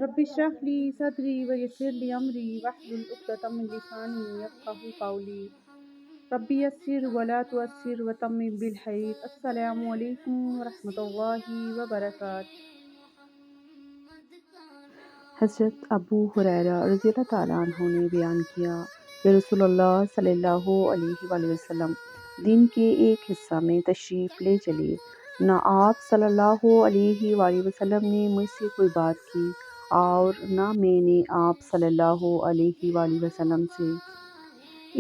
رب اشرح لي صدري ويسر لي أمري واحلل عقدة من لساني يفقهوا قولي رب يسر ولا تعسر وتمم بالخير. السلام علیکم ورحمۃ اللہ وبرکاتہ۔ حضرت ابو ہریرہ رضی اللہ تعالیٰ عنہ نے بیان کیا کہ رسول اللہ صلی اللہ علیہ وآلہ وسلم دن کے ایک حصہ میں تشریف لے چلے۔ نہ آپ صلی اللہ علیہ وآلہ وسلم نے مجھ سے کوئی بات کی اور نہ میں نے آپ صلی اللہ علیہ وآلہ وسلم سے۔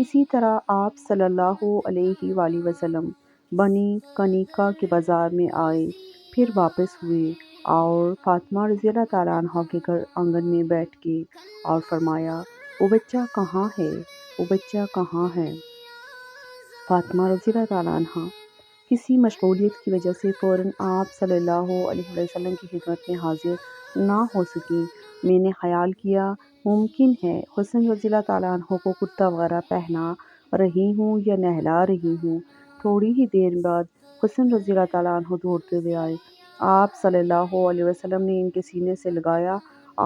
اسی طرح آپ صلی اللہ علیہ وآلہ وسلم بنی کنیکا کے بازار میں آئے، پھر واپس ہوئے اور فاطمہ رضی اللہ تعالیٰ عنہ کے گھر آنگن میں بیٹھ گئے اور فرمایا، وہ بچہ کہاں ہے؟ وہ بچہ کہاں ہے؟ فاطمہ رضی اللہ تعالیٰ عنہ کسی مشغولیت کی وجہ سے فوراً آپ صلی اللہ علیہ وسلم کی خدمت میں حاضر نہ ہو سکیں۔ میں نے خیال کیا ممکن ہے حسن رضی اللہ تعالیٰ عنہ کو کرتا وغیرہ پہنا رہی ہوں یا نہلا رہی ہوں۔ تھوڑی ہی دیر بعد حسن رضی اللہ تعالیٰ عنہ دوڑتے ہوئے آئے۔ آپ صلی اللہ علیہ وسلم نے ان کے سینے سے لگایا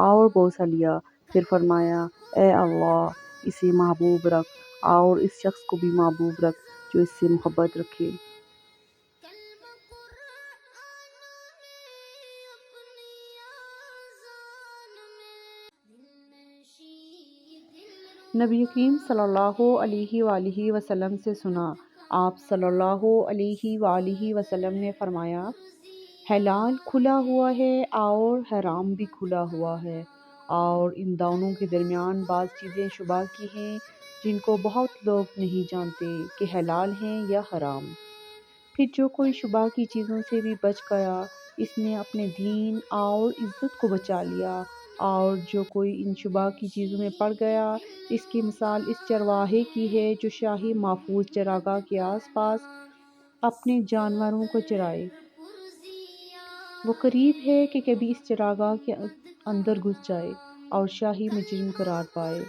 اور بوسہ لیا، پھر فرمایا، اے اللہ، اسے محبوب رکھ اور اس شخص کو بھی محبوب رکھ جو اس سے محبت رکھے۔ نبی کریم صلی اللہ علیہ وآلہ وسلم سے سنا، آپ صلی اللہ علیہ وآلہ وسلم نے فرمایا، حلال کھلا ہوا ہے اور حرام بھی کھلا ہوا ہے، اور ان دونوں کے درمیان بعض چیزیں شبہ کی ہیں جن کو بہت لوگ نہیں جانتے کہ حلال ہیں یا حرام۔ پھر جو کوئی شبہ کی چیزوں سے بھی بچ گیا، اس نے اپنے دین اور عزت کو بچا لیا، اور جو کوئی ان شبہ کی چیزوں میں پڑ گیا، اس کی مثال اس چرواہے کی ہے جو شاہی محفوظ چراگاہ کے آس پاس اپنے جانوروں کو چرائے۔ وہ قریب ہے کہ کبھی اس چراگاہ کے اندر گھس جائے اور شاہی مجرم قرار پائے۔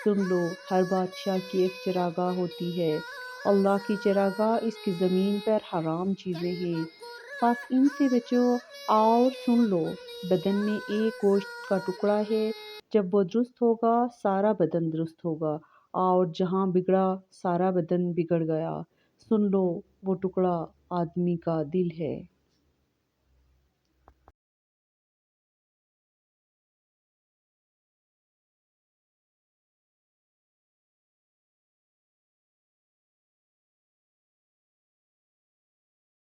سن لو، ہر بادشاہ کی ایک چراگاہ ہوتی ہے، اللہ کی چراگاہ اس کی زمین پر حرام چیزیں ہیں، بس ان سے بچو۔ اور سن لو، بدن میں ایک گوشت کا ٹکڑا ہے، جب وہ درست ہوگا سارا بدن درست ہوگا، اور جہاں بگڑا سارا بدن بگڑ گیا۔ سن لو، وہ ٹکڑا آدمی کا دل ہے۔